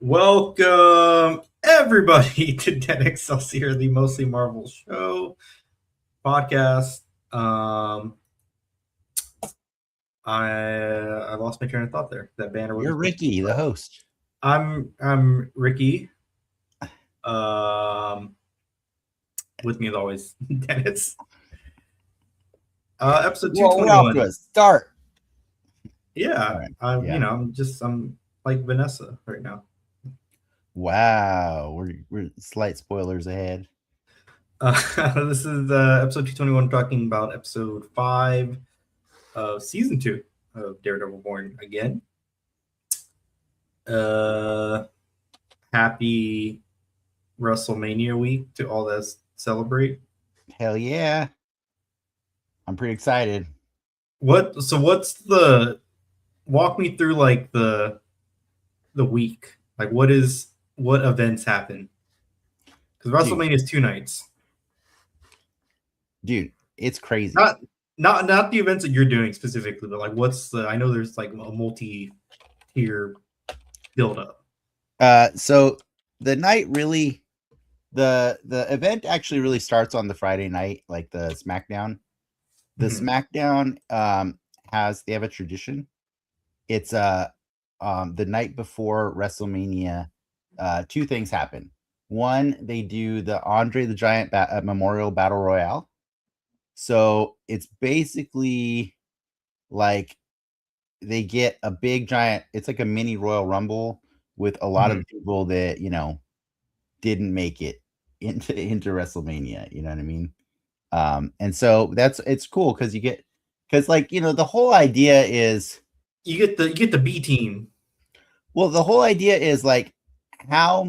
Welcome, everybody, to Den Excelsior, the Mostly Marvel Show podcast. I lost my train of thought there. That banner was. You're Ricky, the host. I'm Ricky. With me as always, Dennis. Episode 221. We're off to a start. Yeah, Right. I'm like Vanessa right now. Wow, we're slight spoilers ahead. This is episode 221, talking about episode 5 of season 2 of Daredevil Born Again. Happy WrestleMania week to all that celebrate. Hell yeah. I'm pretty walk me through like the week. Like what events happen? Because WrestleMania is 2 nights. Dude, it's crazy. Not the events that you're doing specifically, but like I know there's like a multi-tier build up. So the night really the event actually really starts on the Friday night, like the SmackDown. The SmackDown they have a tradition. It's the night before WrestleMania. 2 things happen. One, they do the Andre the Giant Memorial Battle Royale. So it's basically like they get a big giant, it's like a mini Royal Rumble with a lot of people that, didn't make it into WrestleMania. You know what I mean? And so it's cool because the whole idea is you get the B team. Well, the whole idea is like how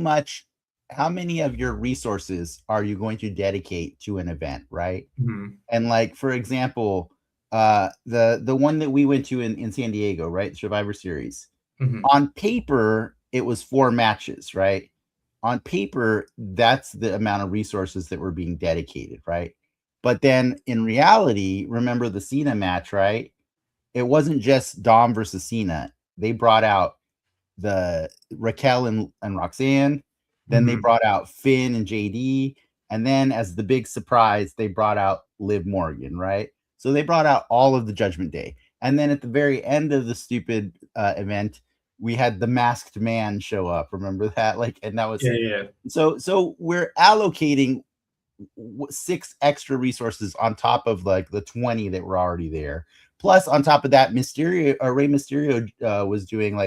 many of your resources are you going to dedicate to an event, right? And like, for example, the one that we went to in San Diego, right? Survivor Series. On paper, it was 4 matches, right? On paper, that's the amount of resources that were being dedicated, right? But then in reality, remember the Cena match, right? It wasn't just Dom versus Cena. They brought out the Raquel and Roxanne. Then they brought out Finn and JD. And then as the big surprise, they brought out Liv Morgan, right? So they brought out all of the Judgment Day. And then at the very end of the stupid event, we had the Masked Man show up. Remember that? And that was So we're allocating 6 extra resources on top of like the 20 that were already there. Plus, on top of that, Rey Mysterio was doing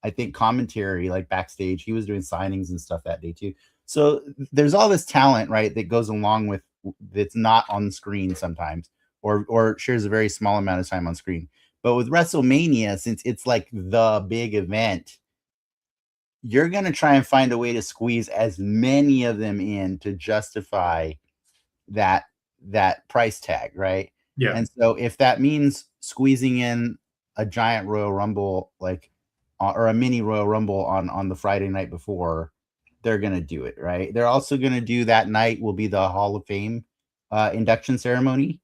I think commentary backstage. He was doing signings and stuff that day too. So there's all this talent, right, that goes along with that's not on screen sometimes, or shares a very small amount of time on screen. But with WrestleMania, since it's like the big event, you're going to try and find a way to squeeze as many of them in to justify that price tag, right? Yeah. And so if that means squeezing in a giant Royal Rumble, or a mini Royal Rumble on the Friday night before, they're going to do it, right? They're also going to do that night will be the Hall of Fame induction ceremony.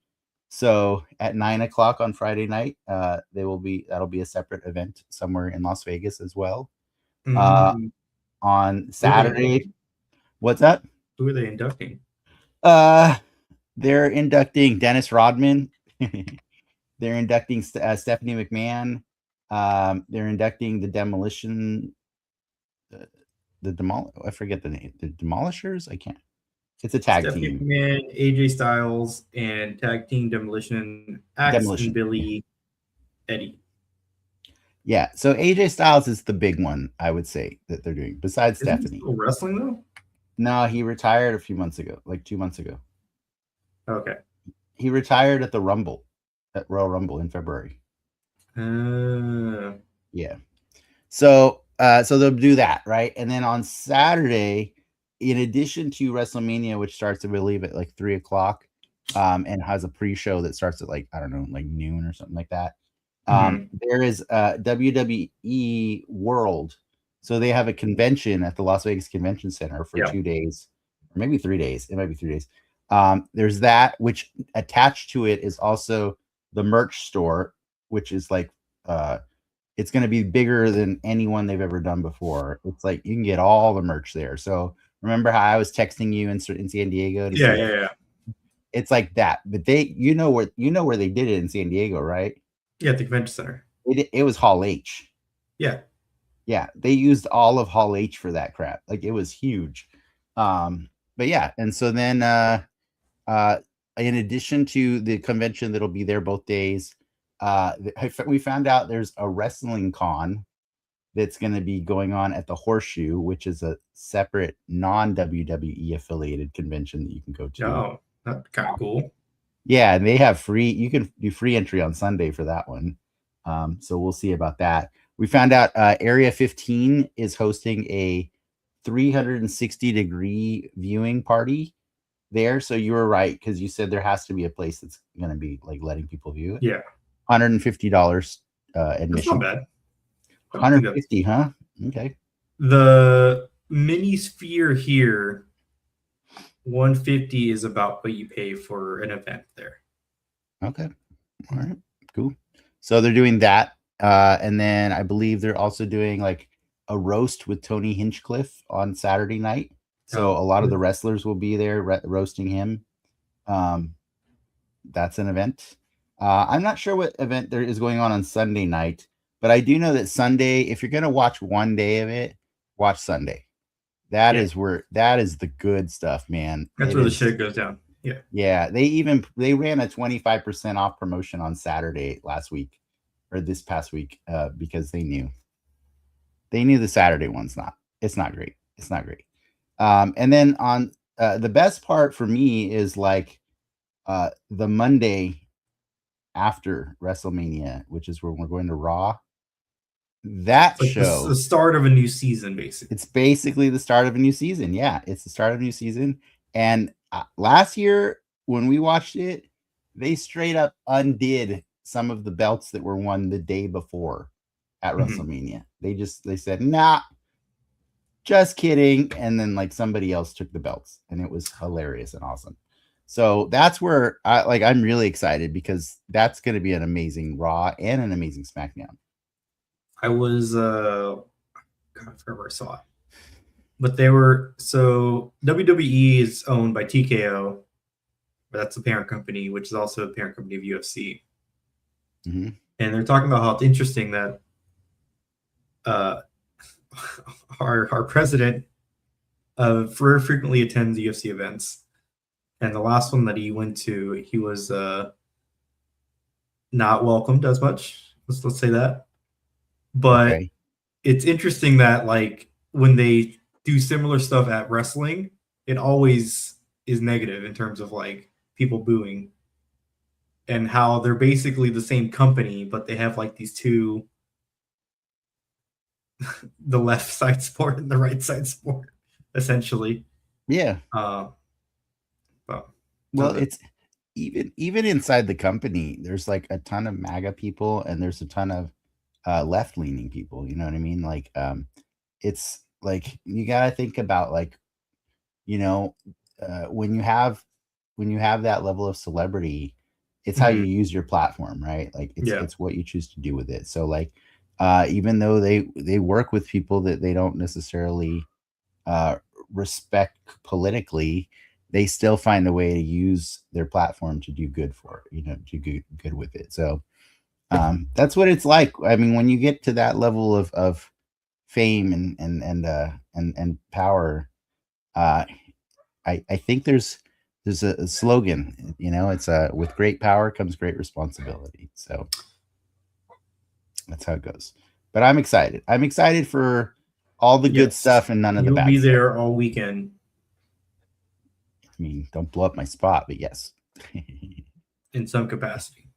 So at 9:00 on Friday night, that'll be a separate event somewhere in Las Vegas as well. On Saturday, what's that? Who are they inducting? They're inducting Dennis Rodman. They're inducting Stephanie McMahon. They're inducting the Demolition. I forget the name. The Demolishers. I can't. It's a tag Stephanie team. McMahon, AJ Styles, and tag team Demolition. Axe and Billy, Eddie. Yeah, so AJ Styles is the big one, I would say, that they're doing. Besides Stephanie. He still wrestling though? No, he retired a few months ago, like 2 months ago. Okay. He retired at the Rumble, at Royal Rumble in February. Yeah. So they'll do that, right? And then on Saturday, in addition to WrestleMania, which starts, I believe, at 3:00, and has a pre-show that starts at noon or something like that. There is WWE World. So they have a convention at the Las Vegas Convention Center for 2 days, or maybe 3 days. It might be 3 days. There's that, which attached to it is also the merch store, which is like it's going to be bigger than anyone they've ever done before. It's like you can get all the merch there. So remember how I was texting you in San Diego? Yeah. It's like that, but they, you know where they did it in San Diego, right? Yeah, at the convention center. It was Hall H. Yeah. Yeah, they used all of Hall H for that crap. Like, it was huge. But yeah, and so then in addition to the convention that'll be there both days, we found out there's a wrestling con that's going to be going on at the Horseshoe, which is a separate non-WWE affiliated convention that you can go to. Oh, that's kind of cool. Yeah, and they have you can do free entry on Sunday for that one. So we'll see about that. We found out Area 15 is hosting a 360-degree viewing party there. So you were right, because you said there has to be a place that's going to be like letting people view it. Yeah. $150 admission. That's not bad. 150, huh? Okay. The mini sphere here, 150 is about what you pay for an event there. Okay. All right. Cool. So they're doing that. And then I believe they're also doing like a roast with Tony Hinchcliffe on Saturday night. So a lot of the wrestlers will be there roasting him. That's an event. I'm not sure what event there is going on Sunday night, but I do know that Sunday, if you're going to watch one day of it, watch Sunday. That is the good stuff, man. That's where the shit goes down. Yeah. Yeah. They ran a 25% off promotion on Saturday this past week, because they knew the Saturday one's it's not great. It's not great. And then on the best part for me is like the Monday after WrestleMania, which is when we're going to Raw. That show, the start of a new season, basically. It's basically the start of a new season. Yeah, it's the start of a new season. And last year when we watched it, they straight up undid some of the belts that were won the day before at WrestleMania. They said, nah, just kidding. And then like somebody else took the belts, and it was hilarious and awesome. So that's where I'm really excited, because that's going to be an amazing Raw and an amazing SmackDown. I was God, I forgot where I saw it, but WWE is owned by TKO, but that's the parent company, which is also the parent company of UFC. Mm-hmm. And they're talking about how it's interesting that our president very frequently attends UFC events, and the last one that he went to, he was not welcomed as much. Let's say that. But it's interesting that like when they do similar stuff at wrestling, it always is negative in terms of like people booing, and how they're basically the same company, but they have like these two, the left side sport and the right side sport, essentially. Yeah. Well, it's even inside the company, there's like a ton of MAGA people, and there's a ton of left-leaning people, you know what I mean? Like it's like you got to think about like, you know, when you have that level of celebrity, it's how you use your platform, right? Like it's what you choose to do with it. So like even though they work with people that they don't necessarily respect politically, they still find a way to use their platform to do good for it, you know, to do good with it. So that's what it's like. I mean, when you get to that level of fame and power, I think there's a slogan, you know, it's with great power comes great responsibility. So that's how it goes. But I'm excited. I'm excited for all the good stuff and none of the bad stuff. You'll be there all weekend. I mean, don't blow up my spot, but yes. In some capacity.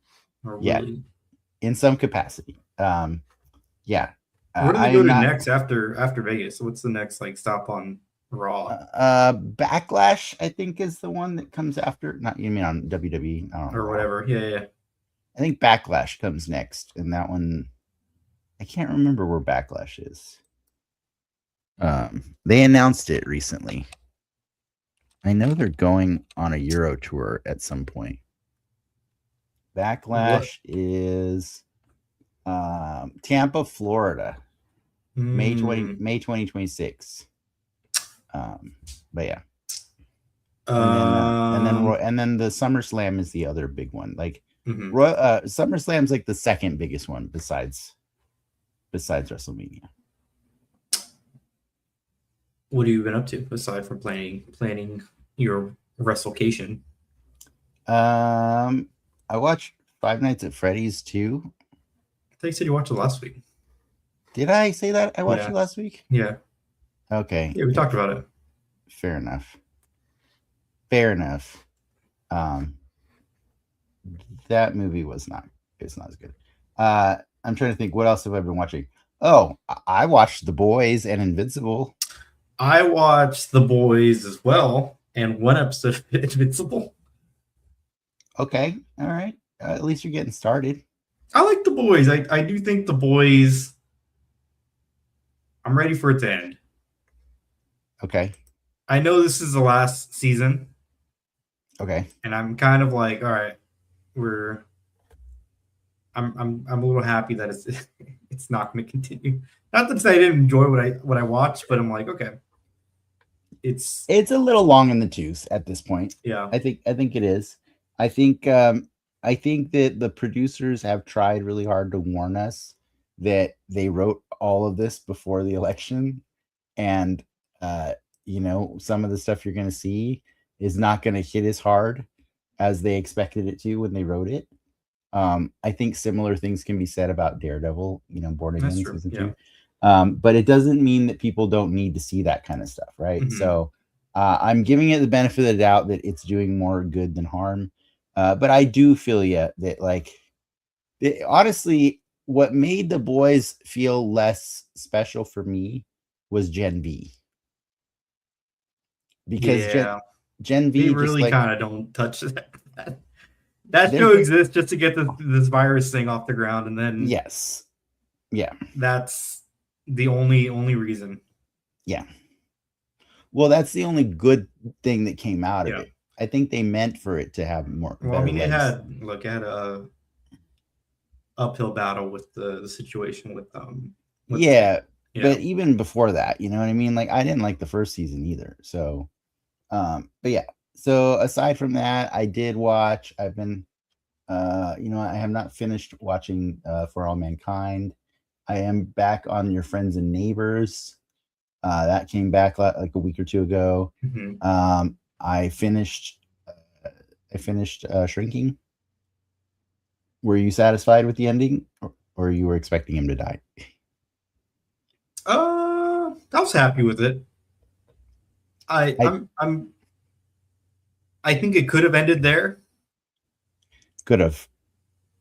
In some capacity. Yeah. Where do they go to next after Vegas? So what's the next like stop on Raw? Backlash, I think, is the one that comes after. Not, you mean on WWE? I don't know. Or whatever. Yeah. I think Backlash comes next, and that one I can't remember where Backlash is. They announced it recently. I know they're going on a Euro tour at some point. Backlash is Tampa, Florida, May 2026. But yeah. And then the SummerSlam is the other big one. Like SummerSlam's like the second biggest one besides WrestleMania. What have you been up to aside from planning your WrestleCation? I watched Five Nights at Freddy's 2. I thought you said you watched it last week. Did I say that? I watched it last week? Yeah. Okay. Yeah, we talked about it. Fair enough. That movie was not as good. I'm trying to think, what else have I been watching? Oh, I watched The Boys and Invincible. I watched The Boys as well, and one episode of Invincible. Okay, all right. At least you're getting started. I like The Boys. I do think The Boys, I'm ready for it to end. Okay. I know this is the last season. Okay. And I'm kind of like, all right, I'm a little happy that it's not going to continue. Not that I didn't enjoy what I watched, but I'm like, okay. It's a little long in the tooth at this point. Yeah. I think it is. I think that the producers have tried really hard to warn us that they wrote all of this before the election, and some of the stuff you're going to see is not going to hit as hard as they expected it to when they wrote it. I think similar things can be said about Daredevil, Born Again season 2. But it doesn't mean that people don't need to see that kind of stuff, right? Mm-hmm. So I'm giving it the benefit of the doubt that it's doing more good than harm. But I do feel that honestly, what made The Boys feel less special for me was Gen V. Because Gen V, they really kind of don't touch that. That show exists just to get this virus thing off the ground, and then that's the only reason. Yeah. Well, that's the only good thing that came out of it. I think they meant for it to have more. Well, I mean, it had a uphill battle with the situation with but even before that, you know what I mean? Like, I didn't like the first season either. So, but yeah. So aside from that, I did watch. I've been, I have not finished watching For All Mankind. I am back on Your Friends and Neighbors. That came back like a week or two ago. Mm-hmm. I finished Shrinking. Were you satisfied with the ending, or you were expecting him to die? I was happy with it. I think it could have ended there. Could have.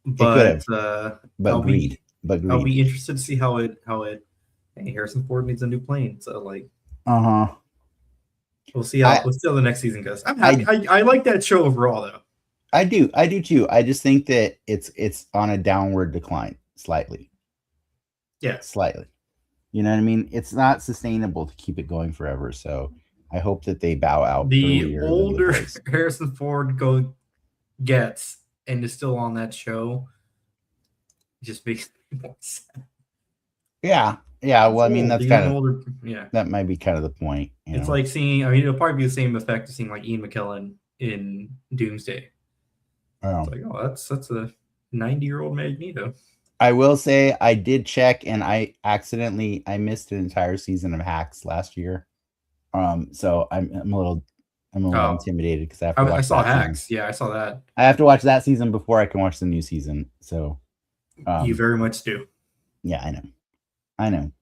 But I'll be interested to see how it. Hey, Harrison Ford needs a new plane, so like. We'll see how the next season goes. I'm happy. I like that show overall, though. I do too. I just think that it's on a downward decline slightly. Yeah, slightly. You know what I mean? It's not sustainable to keep it going forever. So I hope that they bow out. The older Harrison Ford gets and is still on that show, just makes me more sad. Yeah. Well, I mean, that's kind of older. Yeah, that might be kind of the point. It's like seeing. I mean, it'll probably be the same effect of seeing like Ian McKellen in Doomsday. Oh, it's like, that's a 90-year-old Magneto. I will say I did check, and I missed an entire season of Hacks last year. So I'm a little intimidated because I saw Hacks. Season. Yeah, I saw that. I have to watch that season before I can watch the new season. So you very much do. Yeah, I know.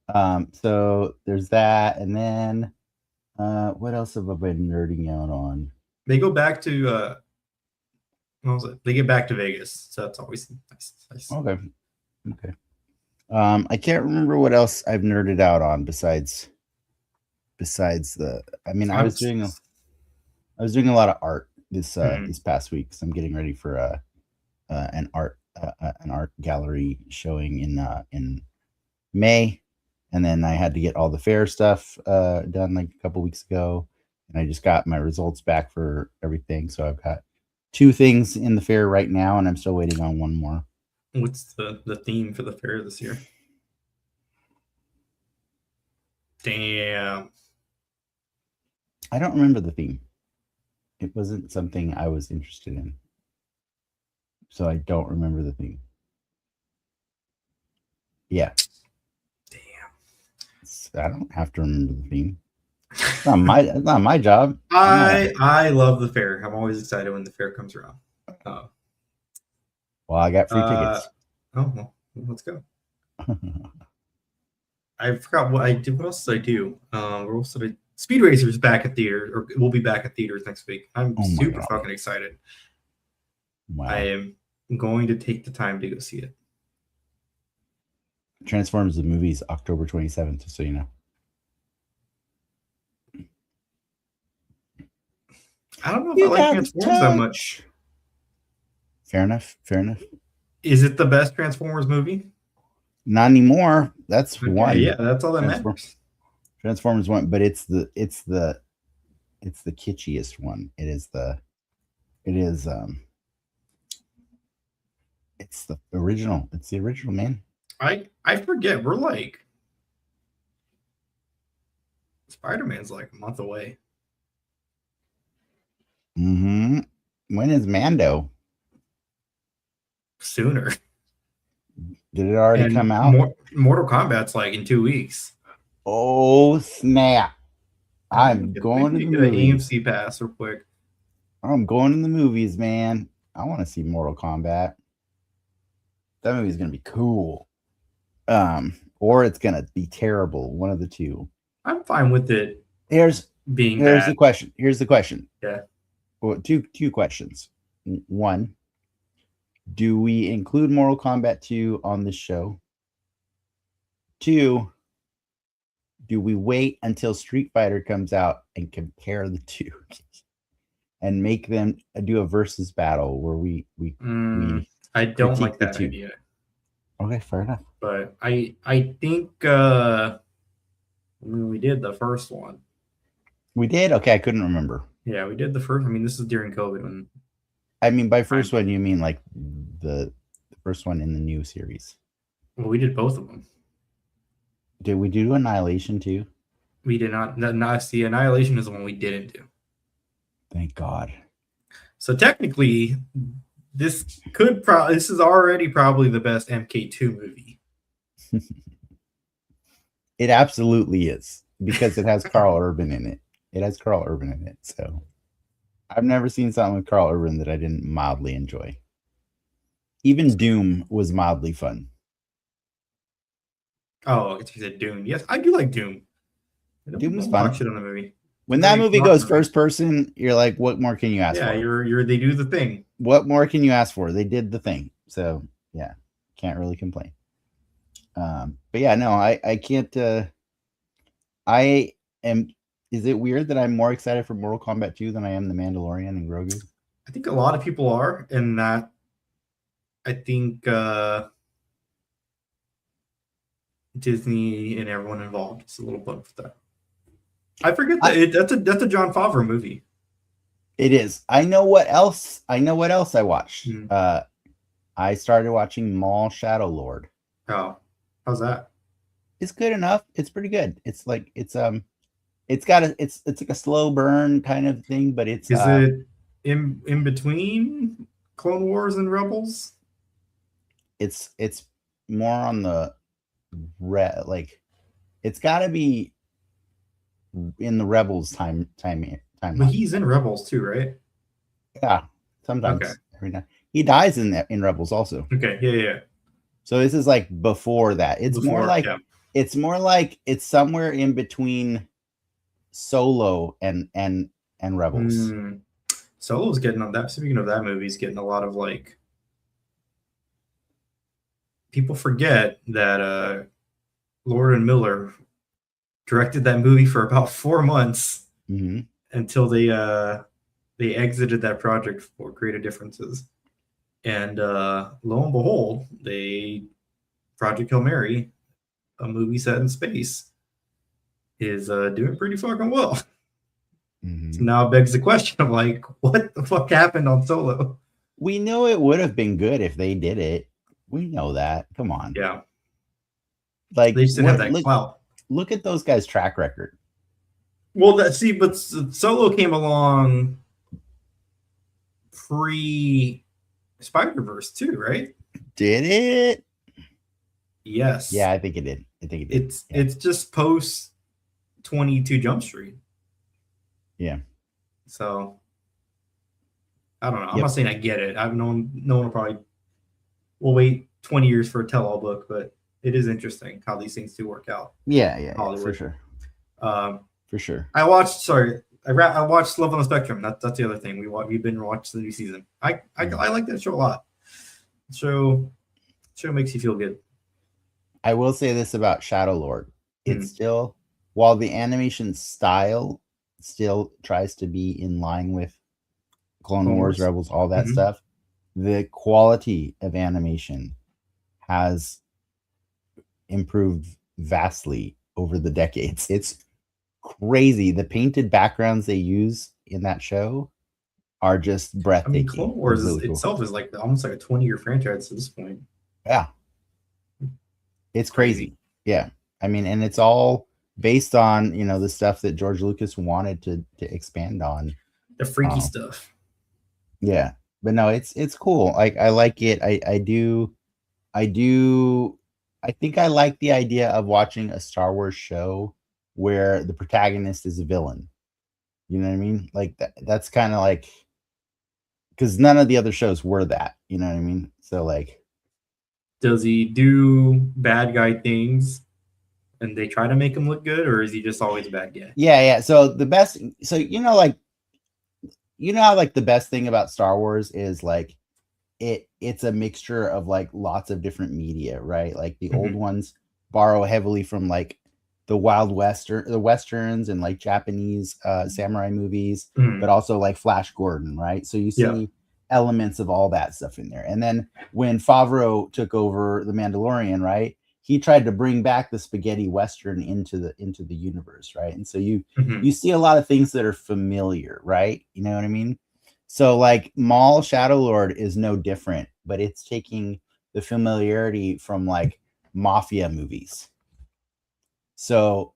So there's that, and then what else have I been nerding out on? They go back to what was it? They get back to Vegas, so that's always nice. Okay. I can't remember what else I've nerded out on besides the. I mean, I was doing a lot of art this past week, so I'm getting ready for an art an art gallery showing in May, and then I had to get all the fair stuff done like a couple weeks ago, and I just got my results back for everything. So I've got 2 things in the fair right now, and I'm still waiting on 1 more. What's the theme for the fair this year? Damn. I don't remember the theme. It wasn't something I was interested in. So I don't remember the theme. Yeah. Damn. I don't have to remember the theme. It's not my job. I love the fair. I'm always excited when the fair comes around. Well, I got free tickets. Oh, well, let's go. I forgot what I did. What else did I do? What else did I? Speed Racer is back at theater, or will be back at theaters next week. I'm super fucking excited. Wow. I am going to take the time to go see it. Transformers the movie's October 27th, so you know. I don't know if I like Transformers that much. Fair enough. Is it the best Transformers movie? Not anymore. That's one. Yeah, that's all that matters. Transformers 1, but it's the kitschiest one. It's the original. It's the original, man. I forget. We're like Spider-Man's like a month away. Mm-hmm. When is Mando? Sooner. Did it already come out? Mortal Kombat's like in 2 weeks. Oh snap! I'm going to the movies. AMC pass real quick. I'm going to the movies, man. I want to see Mortal Kombat. That movie's gonna be cool. Or it's gonna be terrible. One of the two. I'm fine with it. Here's bad. the question. Here's the question. Yeah. Well, two questions. One, do we include Mortal Kombat 2 on this show? 2, do we wait until Street Fighter comes out and compare the two and make them do a versus battle where we I don't like that idea. Okay, fair enough. But I think we did the first one. We did? Okay, I couldn't remember. Yeah, we did the first. I mean, this is during COVID. When I mean, by first one, you mean like the first one in the new series? Well, we did both of them. Did we do Annihilation too? We did not. Not see, Annihilation is the one we didn't do. Thank God. So technically, this is already probably the best MK2 movie. It absolutely is, because it has Carl Urban in it. It has Carl Urban in it. So I've never seen something with Carl Urban that I didn't mildly enjoy. Even Doom was mildly fun. Oh, you said Doom. Yes, I do like Doom. Doom was fun. Shit on the movie. When that movie goes first person, you're like, what more can you ask for? Yeah, they do the thing. What more can you ask for? They did the thing. So yeah, can't really complain. But yeah, no, I can't. I am. Is it weird that I'm more excited for Mortal Kombat 2 than I am The Mandalorian and Grogu? I think a lot of people are, and that I think Disney and everyone involved is a little bummed with that. I forget that that's a Jon Favreau movie. It is. I know what else I watched. I started watching Maul Shadow Lord. Oh, how's that? It's good enough. It's pretty good. It's like it's like a slow burn kind of thing, but it's it in between Clone Wars and Rebels? It's more on the it's got to be in the Rebels timeline. But he's in Rebels too, right? Yeah, sometimes. Okay. Every now. He dies in Rebels also. Okay, yeah. So this is like before that. It's more like it's somewhere in between Solo and Rebels. Solo's getting on that. Speaking of that movie, he's getting a lot of like. People forget that Lord and Miller directed that movie for about 4 months until they exited that project for creative differences. And lo and behold, Project Hail Mary, a movie set in space, is doing pretty fucking well. Mm-hmm. So now it begs the question of like, what the fuck happened on Solo? We know it would have been good if they did it. We know that. Come on. Yeah. Like they just didn't have that clout. Look at those guys' track record. Well, but Solo came along pre Spider-Verse too, right? Did it? Yes. Yeah, I think it did. It's just post 22 Jump Street. Yeah. So I don't know. I'm not saying I get it. I've known no one will probably will wait 20 years for a tell-all book, but it is interesting how these things do work out. Yeah, for sure. For sure. I watched Love on the Spectrum. That's the other thing. We've been watching the new season. I like that show a lot. Show makes you feel good. I will say this about Shadow Lord. It's still, while the animation style still tries to be in line with Clone Wars, Rebels, all that stuff, the quality of animation has improved vastly over the decades. It's crazy. The painted backgrounds they use in that show are just breathtaking. I mean, Clone Wars itself is like almost like a 20-year franchise at this point. Yeah. It's crazy. Yeah. I mean, and it's all based on, the stuff that George Lucas wanted to expand on. The freaky stuff. Yeah. But no, it's cool. Like, I like it. I think I like the idea of watching a Star Wars show where the protagonist is a villain. You know what I mean? Like that's kind of like, because none of the other shows were that. You know what I mean? So like, does he do bad guy things and they try to make him look good, or is he just always a bad guy? Yeah. So the best, how like the best thing about Star Wars is like it's a mixture of like lots of different media, right? Like the old ones borrow heavily from like the the westerns and like Japanese samurai movies, but also like Flash Gordon, right? So you see elements of all that stuff in there. And then when Favreau took over The Mandalorian, right, he tried to bring back the spaghetti western into the universe, right? And so you see a lot of things that are familiar, right? You know what I mean? So like Maul Shadow Lord is no different, but it's taking the familiarity from like mafia movies. So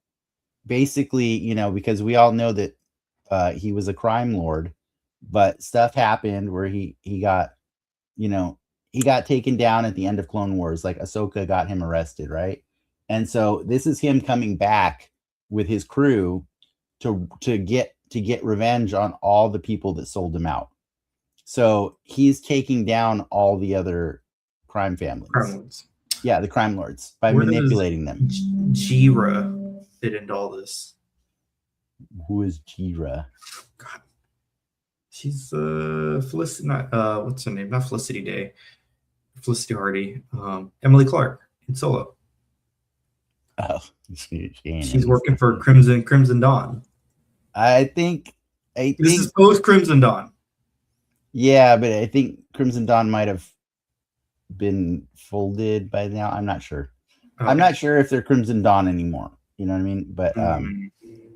basically, because we all know that he was a crime lord, but stuff happened where he got taken down at the end of Clone Wars. Like Ahsoka got him arrested, right? And so this is him coming back with his crew to get revenge on all the people that sold him out. So he's taking down all the other crime families. Yeah, the crime lords by manipulating them. Jira fit into all this. Who is Jira? God. She's Felicity. What's her name? Not Felicity Day. Felicity Hardy. Emily Clark in Solo. Oh, she's working for Crimson Dawn. I think this is post Crimson Dawn. Yeah, but I think Crimson Dawn might have been folded by now. I'm not sure. Okay. I'm not sure if they're Crimson Dawn anymore. You know what I mean?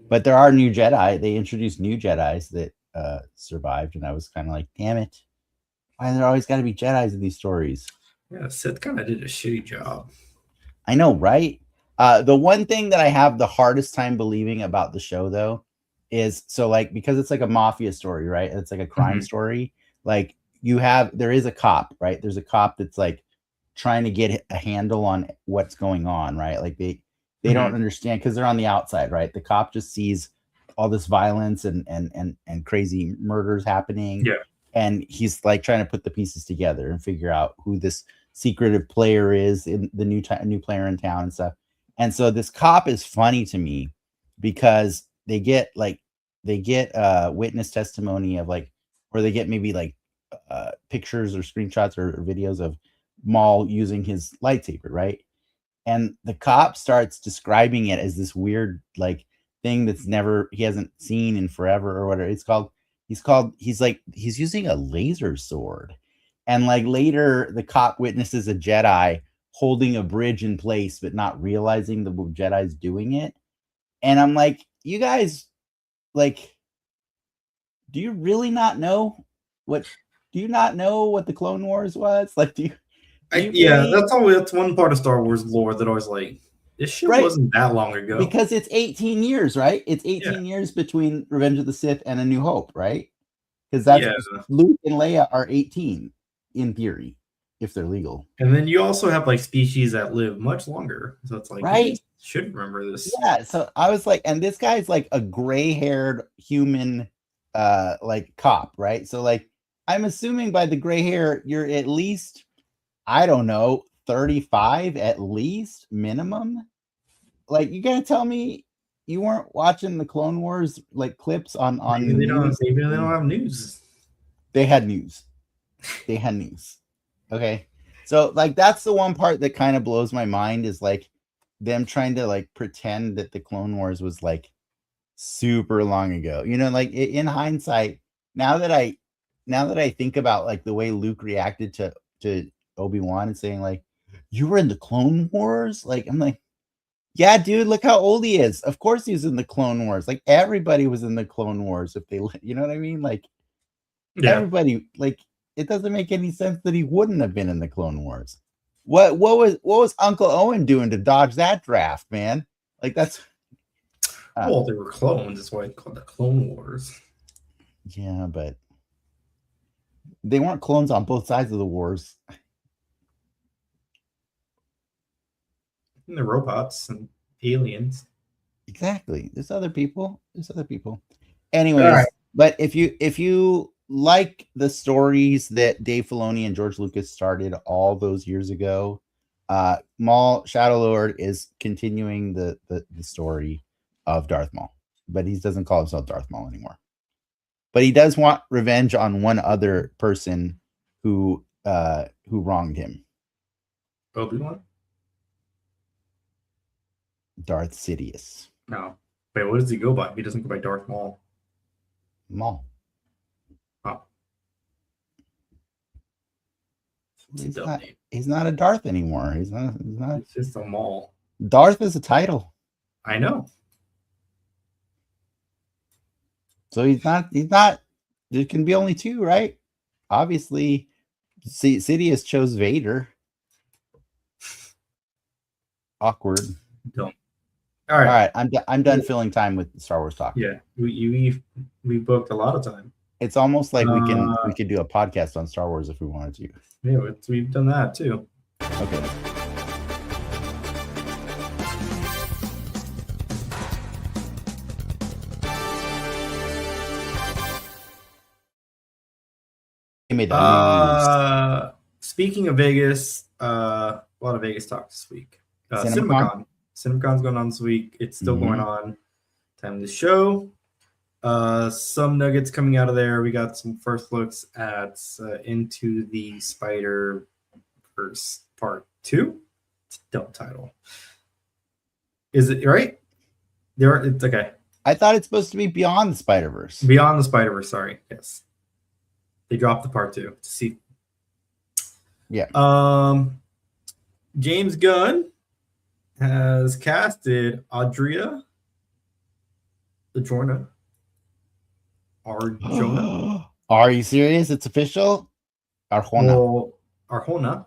But there are new Jedi. They introduced new Jedis that survived, and I was kind of like, damn it, why there always got to be Jedis in these stories? Yeah, Sith kind of did a shitty job. I know, right? The one thing that I have the hardest time believing about the show, though, is because it's like a mafia story, right? It's like a crime story. Like there is a cop, right? There's a cop that's like trying to get a handle on what's going on, right? Like they don't understand because they're on the outside, right? The cop just sees all this violence and crazy murders happening. Yeah. And he's like trying to put the pieces together and figure out who this secretive player is in the new player in town and stuff. And so this cop is funny to me because they get witness testimony of like, or they get maybe like pictures or screenshots or videos of Maul using his lightsaber, right? And the cop starts describing it as this weird like thing he hasn't seen in forever or whatever it's called. He's using a laser sword. And like later, the cop witnesses a Jedi holding a bridge in place, but not realizing the Jedi's doing it. And I'm like, you guys, like, do you really not know what? Do you not know what the Clone Wars was? Like, do you yeah, that's one part of Star Wars lore that I was like, this shit wasn't that long ago. Because it's 18 years, right? It's 18 years between Revenge of the Sith and A New Hope, right? Because that's Luke and Leia are 18 in theory, if they're legal. And then you also have like species that live much longer. So it's like, right? You should remember this. Yeah. So I was like, and this guy's like a gray-haired human like cop, right? So like I'm assuming by the gray hair, you're at least, I don't know, 35 at least minimum. Like, you gotta tell me you weren't watching the Clone Wars like clips on maybe they don't have news. They had news. They had news. Okay. So like that's the one part that kind of blows my mind is like them trying to like pretend that the Clone Wars was like super long ago. You know, like in hindsight, now that I think about like the way Luke reacted to Obi-Wan and saying like, you were in the Clone Wars? Like, I'm like, yeah, dude, look how old he is. Of course he's in the Clone Wars. Like everybody was in the Clone Wars if they, you know what I mean? Like everybody, like it doesn't make any sense that he wouldn't have been in the Clone Wars. What was Uncle Owen doing to dodge that draft, man? Like that's well, they were clones. That's why it's called the Clone Wars. Yeah, but they weren't clones on both sides of the wars. And the robots and aliens. Exactly. There's other people. Anyways, but if you like the stories that Dave Filoni and George Lucas started all those years ago, Maul Shadow Lord is continuing the story of Darth Maul, but he doesn't call himself Darth Maul anymore. But he does want revenge on one other person who wronged him. Obi-Wan? Darth Sidious. No. Wait, what does he go by? He doesn't go by Darth Maul. Maul. Oh. He's not a Darth anymore. He's not. It's just a Maul. Darth is a title. I know. So he's not. There can be only two, right? Obviously, Sidious chose Vader. Awkward. Don't. All right. I'm done filling time with Star Wars talk. Yeah, we booked a lot of time. It's almost like we could do a podcast on Star Wars if we wanted to. Yeah, we've done that too. Okay. Speaking of Vegas, a lot of Vegas talk this week. CinemaCon's going on this week. It's still going on. Time of the show. Some nuggets coming out of there. We got some first looks at Into the Spider-Verse Part 2. It's a dumb title. Is it right? It's okay. I thought it's supposed to be Beyond the Spider-Verse. Beyond the Spider-Verse, sorry. Yes. They dropped the Part 2 to see. Yeah. James Gunn has casted Adria Arjona. Are you serious? It's official? Arjona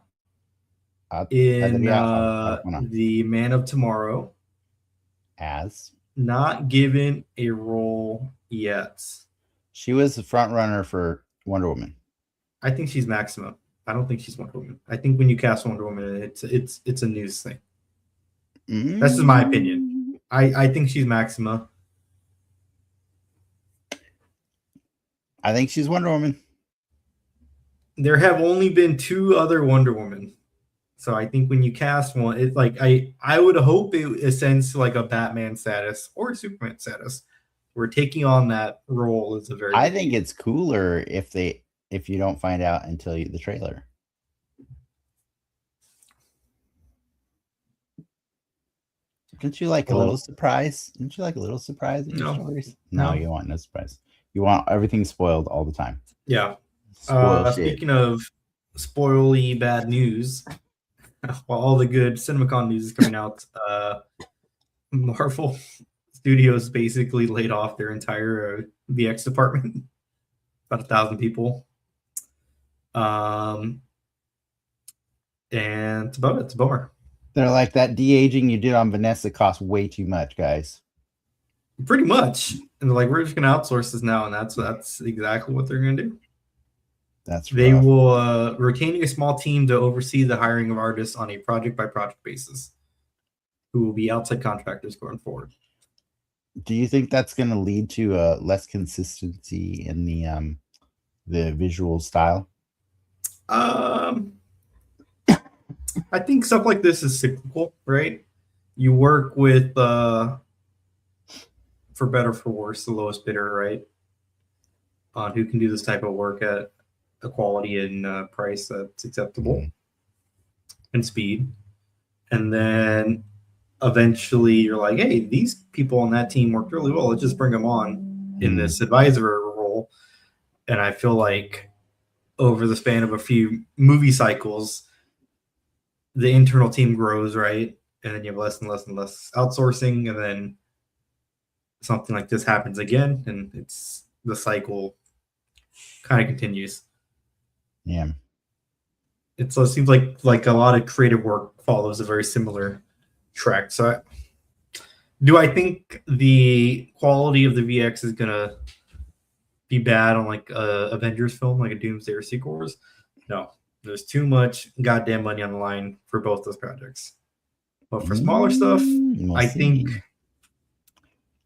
in The Man of Tomorrow. As not given a role yet. She was the front runner for Wonder Woman. I think she's Maxima. I don't think she's Wonder Woman. I think when you cast Wonder Woman, it's a news thing. That's just my opinion. I think she's Maxima. I think she's Wonder Woman. There have only been 2 other Wonder Women. So I think when you cast one, it's like I would hope it ascends to like a Batman status or a Superman status. We're taking on that role as a very. I think it's cooler if you don't find out until the trailer. Don't you like a little surprise? Don't you like a little surprise in your stories? No, you want no surprise. You want everything spoiled all the time. Yeah. Spoiled speaking of spoily bad news, while all the good CinemaCon news is coming out, Marvel Studios basically laid off their entire VX department, about 1,000 people. And it's about it. It's a bummer. They're like, that de-aging you did on Vanessa cost way too much, guys. Pretty much. And they're like, we're just going to outsource this now. And that's exactly what they're going to do. That's rough. They will retaining a small team to oversee the hiring of artists on a project-by-project basis, who will be outside contractors going forward. Do you think that's going to lead to less consistency in the visual style? I think stuff like this is cyclical, right? You work with, for better for worse, the lowest bidder, right? On who can do this type of work at a quality and price that's acceptable and speed. And then eventually you're like, hey, these people on that team worked really well. Let's just bring them on in this advisor role. And I feel like over the span of a few movie cycles, the internal team grows, right? And then you have less and less and less outsourcing. And then something like this happens again. And it's the cycle kind of continues. Yeah. It seems like a lot of creative work follows a very similar track. So do I think the quality of the VX is going to be bad on like a Avengers film, like a Doomsday or Secret Wars? No. There's too much goddamn money on the line for both those projects. But for smaller stuff, I think...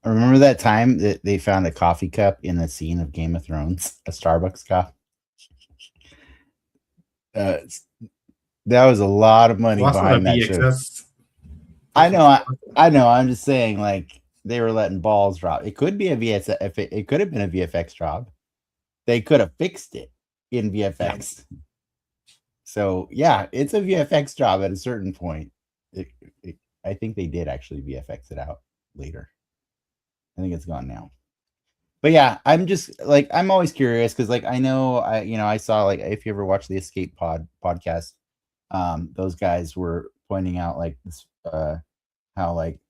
I remember that time that they found a coffee cup in a scene of Game of Thrones, a Starbucks cup. That was a lot of money behind that show. I know. I'm just saying, like, they were letting balls drop. It could be a VFX. It could have been a VFX job. They could have fixed it in VFX. Yeah. So yeah, it's a VFX job at a certain point. I think they did actually VFX it out later. I think it's gone now. But yeah, I'm just like, I'm always curious because like I know I saw, like, if you ever watch the Escape podcast, those guys were pointing out like this how like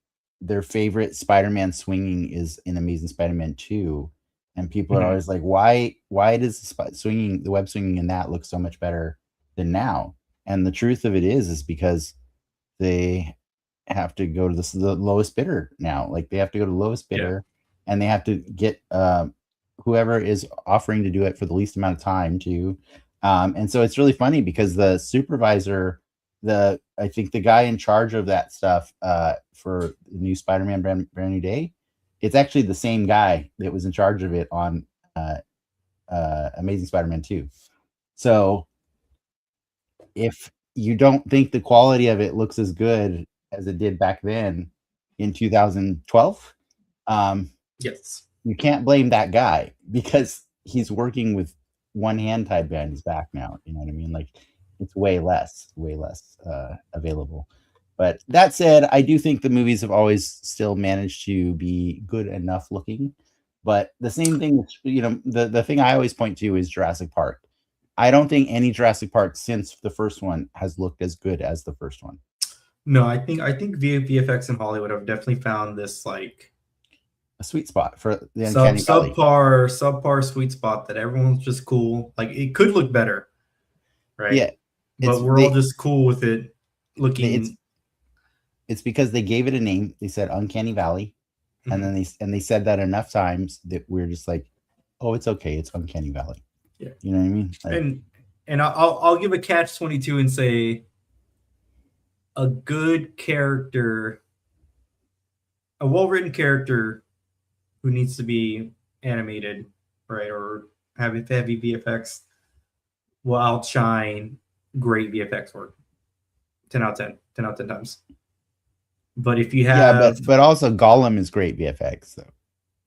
their favorite Spider-Man swinging is in Amazing Spider-Man 2, and people are always like, why does the web swinging in that look so much better than now? And the truth of it is because they have to go to the lowest bidder now. Like, they have to go to the lowest bidder, and they have to get whoever is offering to do it for the least amount of time too. And so it's really funny because the supervisor, I think the guy in charge of that stuff for the new Spider-Man brand new day, it's actually the same guy that was in charge of it on Amazing Spider-Man 2. So if you don't think the quality of it looks as good as it did back then in 2012, yes, you can't blame that guy because he's working with one hand tied behind his back now. You know what I mean? Like, it's way less available. But that said, I do think the movies have always still managed to be good enough looking. But the same thing, the thing I always point to is Jurassic Park. I don't think any Jurassic Park since the first one has looked as good as the first one. No, I think VFX in Hollywood have definitely found this like a sweet spot for the uncanny valley. subpar sweet spot that everyone's just cool. Like, it could look better, right? Yeah, but we're all just cool with it looking. It's because they gave it a name. They said Uncanny Valley, and then they said that enough times that we're just like, oh, it's okay, it's Uncanny Valley. Yeah, you know what I mean. Like, and I'll give a catch-22 and say a good character, a well-written character who needs to be animated, right, or have heavy VFX will outshine great VFX work 10 out of 10 times. But if you have, but also Gollum is great VFX though.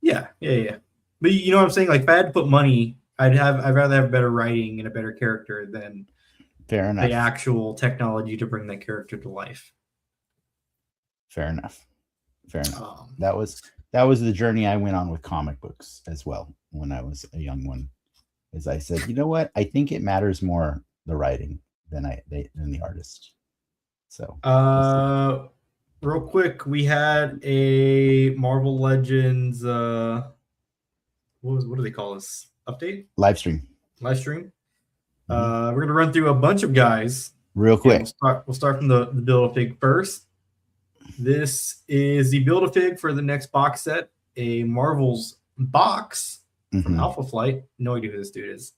Yeah. But you know what I'm saying? Like, if I had to put money, I'd rather have better writing and a better character than the actual technology to bring that character to life. Fair enough. That was the journey I went on with comic books as well when I was a young one. As I said, you know what? I think it matters more the writing than the artist. So real quick, we had a Marvel Legends what do they call this? Update? Live stream. We're gonna run through a bunch of guys real quick. We'll start from the Build-A-Fig first. This is the Build-A-Fig for the next box set, a Marvel's box from Alpha Flight. No idea who this dude is.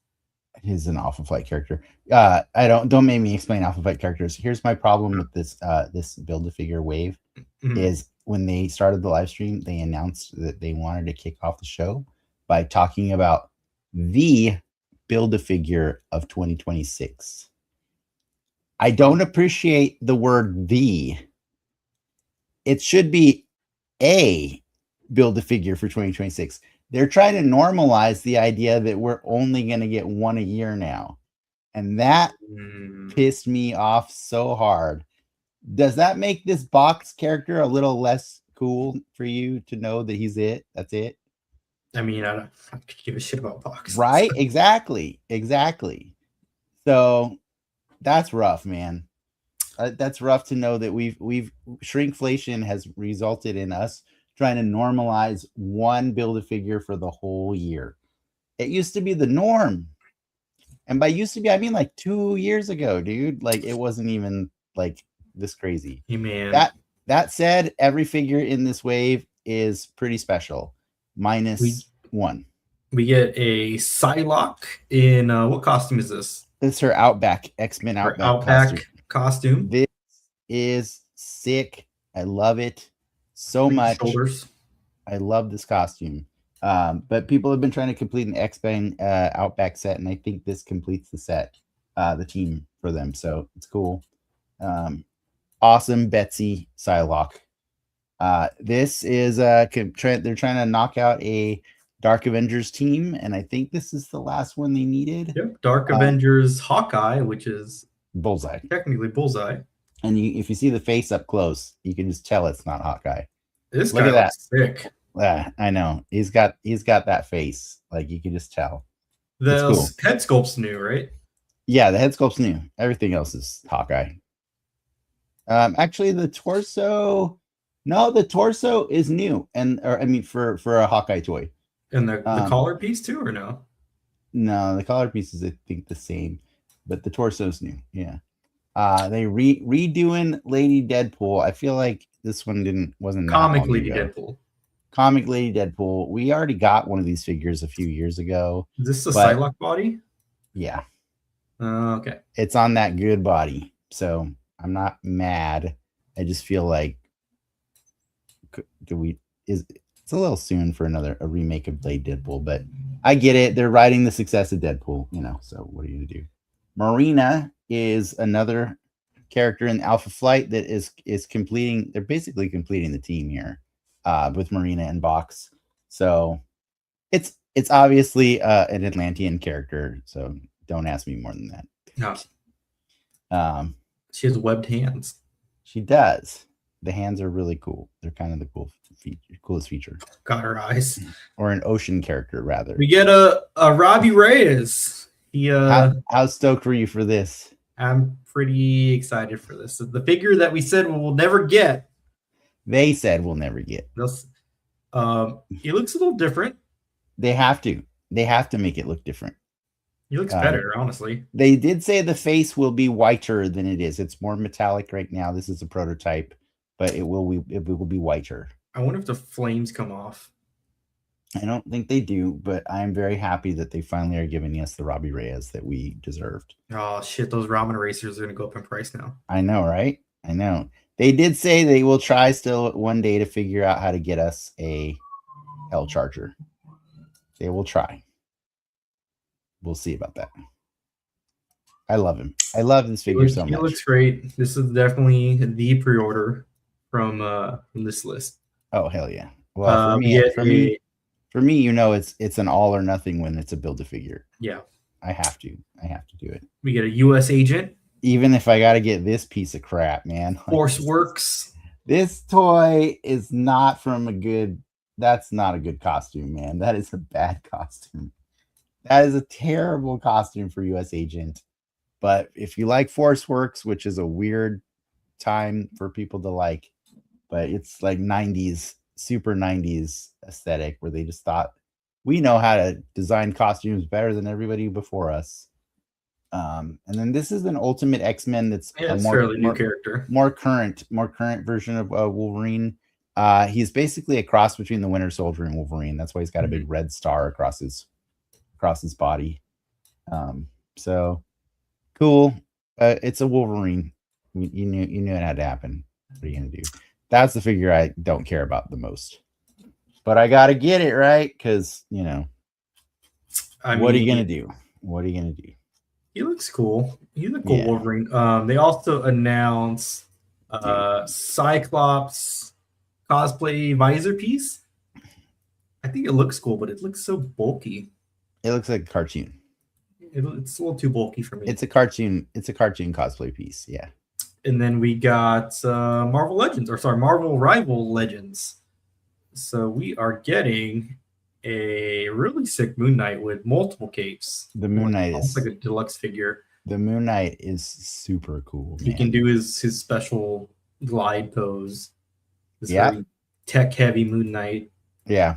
He's an Alpha Flight character. Don't make me explain Alpha Flight characters. Here's my problem with this Build-A-Figure wave is when they started the live stream, they announced that they wanted to kick off the show by talking about the Build-A-Figure of 2026. I don't appreciate the word "the." It should be a Build-A-Figure for 2026. They're trying to normalize the idea that we're only going to get one a year now. And that pissed me off so hard. Does that make this box character a little less cool for you to know that he's it? That's it? I mean, I don't give a shit about boxes. Right? Exactly. So that's rough, man. That's rough to know that we've shrinkflation has resulted in us trying to normalize one Build-A-Figure for the whole year. It used to be the norm. And by used to be, I mean like 2 years ago, dude. Like it wasn't even like this crazy. Hey, man. That said, every figure in this wave is pretty special. Minus one. We get a Psylocke in what costume is this? It's her Outback, X-Men Outback costume. This is sick. I love it so much. Shoulders. I love this costume. But people have been trying to complete an X-Men Outback set, and I think this completes the set, the team for them. So it's cool. Awesome Betsy Psylocke. This is they're trying to knock out a Dark Avengers team, and I think this is the last one they needed. Yep, Dark Avengers Hawkeye, which is Bullseye. Technically Bullseye. And if you see the face up close, you can just tell it's not Hawkeye. This guy looks sick. Yeah, I know. He's got that face. Like you can just tell. The head sculpt's new, right? Yeah, the head sculpt's new. Everything else is Hawkeye. Actually, the torso. No, the torso is new, for a Hawkeye toy. And the collar piece too, or no? No, the collar piece is I think the same, but the torso's new. Yeah. They redoing Lady Deadpool. I feel like this one wasn't Comic Lady Deadpool. Comic Lady Deadpool. We already got one of these figures a few years ago. Is this the Psylocke body? Yeah. Okay. It's on that good body, so I'm not mad. I just feel like it's a little soon for a remake of Lady Deadpool, but I get it. They're riding the success of Deadpool, so what are you gonna do? Marina is another character in Alpha Flight that is completing. They're basically completing the team here with Marina and Box. So it's obviously an Atlantean character. So don't ask me more than that. No. She has webbed hands. She does. The hands are really cool. They're kind of the coolest feature. Got her eyes. Or an ocean character, rather. We get a Robbie Reyes. How stoked were you for this? I'm pretty excited for this. The figure that we said we'll never get. They said we'll never get. It looks a little different. They have to. They have to make it look different. He looks better, honestly. They did say the face will be whiter than it is. It's more metallic right now. This is a prototype, but it will be whiter. I wonder if the flames come off. I don't think they do, but I'm very happy that they finally are giving us the Robbie Reyes that we deserved. Oh, shit. Those ramen racers are going to go up in price now. I know, right? I know. They did say they will try still one day to figure out how to get us a Hell Charger. They will try. We'll see about that. I love him. I love this figure so much. He looks great. This is definitely the pre-order from this list. Oh, hell yeah. Well, for me, it's an all or nothing when it's a Build-A-Figure. Yeah. I have to do it. We get a U.S. agent. Even if I got to get this piece of crap, man. Force Works. This toy is not that's not a good costume, man. That is a bad costume. That is a terrible costume for U.S. agent. But if you like Force Works, which is a weird time for people to like, but it's like 90s, super 90s aesthetic where they just thought we know how to design costumes better than everybody before us. And then this is an Ultimate X-Men that's a fairly new character, more current version of Wolverine. He's basically a cross between the Winter Soldier and Wolverine. That's why he's got a big red star across his body. So cool. It's a Wolverine. You knew it had to happen. What are you gonna do? That's the figure I don't care about the most. But I gotta get it, right? Because what are you gonna do? What are you gonna do? He looks cool. He's a cool Wolverine. They also announced Cyclops cosplay visor piece. I think it looks cool, but it looks so bulky. It looks like a cartoon. It's a little too bulky for me. It's a cartoon cosplay piece, yeah. And then we got Marvel Rival Legends. So we are getting a really sick Moon Knight with multiple capes. The Moon Knight is like a deluxe figure. The Moon Knight is super cool. He can do his special glide pose. Very tech heavy Moon Knight. Yeah.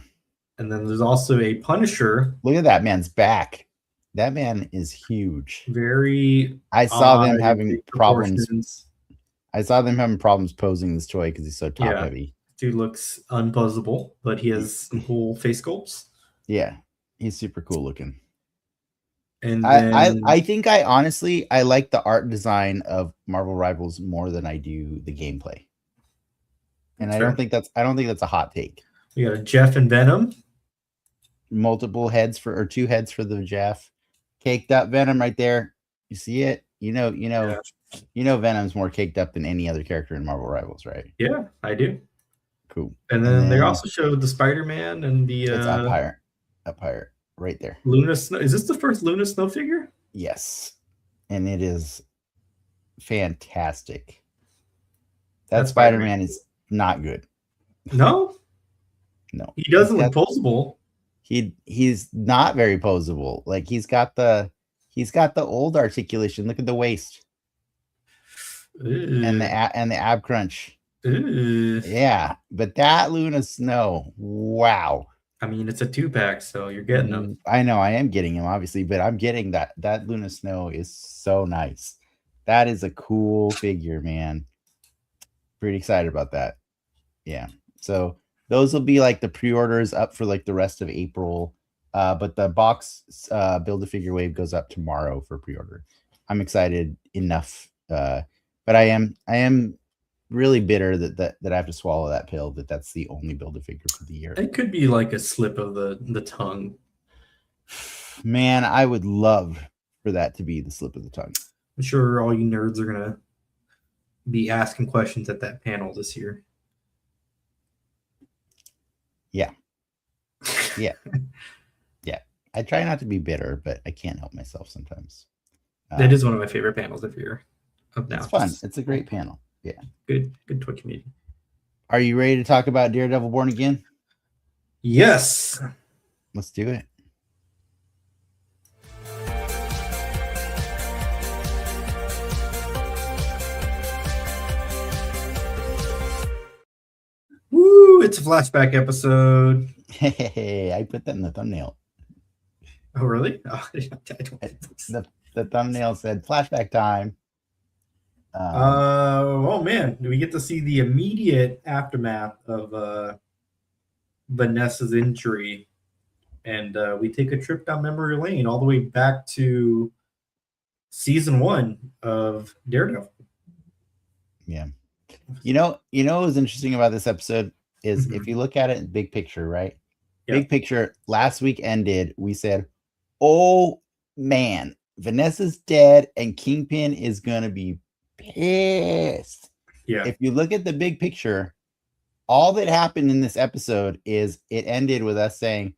And then there's also a Punisher. Look at that man's back. That man is huge. I saw them having problems. I saw them having problems posing this toy because he's so top heavy. Dude looks unposable, but he has some cool face sculpts. Yeah, he's super cool looking. And then, I think I like the art design of Marvel Rivals more than I do the gameplay. And I don't think that's a hot take. We got a Jeff and Venom. Multiple heads for 2 heads for the Jeff. Caked up Venom right there. You see it? You know Venom's more caked up than any other character in Marvel Rivals, right? Yeah, I do. Cool. And then they also showed the Spider-Man and the it's up higher, right there. Luna Snow. Is this the first Luna Snow figure? Yes, and it is fantastic. That Spider-Man is not good. No, he doesn't look posable. He's not very posable. Like he's got the old articulation. Look at the waist. And the ab crunch. Yeah, but that Luna Snow, wow. I mean, it's a 2-pack, so you're getting them. I know I am getting him, obviously, but I'm getting that Luna Snow is so nice. That is a cool figure, man. Pretty excited about that. Yeah. So those will be like the pre-orders up for like the rest of April. But the box Build-A-Figure wave goes up tomorrow for pre-order. I'm excited enough. But I am really bitter that I have to swallow that pill, that's the only Build-A-Figure for the year. It could be like a slip of the tongue. Man, I would love for that to be the slip of the tongue. I'm sure all you nerds are gonna be asking questions at that panel this year. Yeah. Yeah. Yeah. I try not to be bitter, but I can't help myself sometimes. That is one of my favorite panels of year. It's fun. It's a great panel. Yeah. Good Twitch meeting. Are you ready to talk about Daredevil Born Again? Yes. Let's do it. Woo! It's a flashback episode. Hey, I put that in the thumbnail. Oh, really? Oh, the thumbnail said flashback time. Oh man, do we get to see the immediate aftermath of Vanessa's injury, and we take a trip down memory lane all the way back to season 1 of Daredevil. Yeah. You know what was interesting about this episode is if you look at it in big picture, right? Yep. Big picture, last week ended, we said, oh man, Vanessa's dead and Kingpin is gonna be pissed. Yeah. If you look at the big picture, all that happened in this episode is it ended with us saying,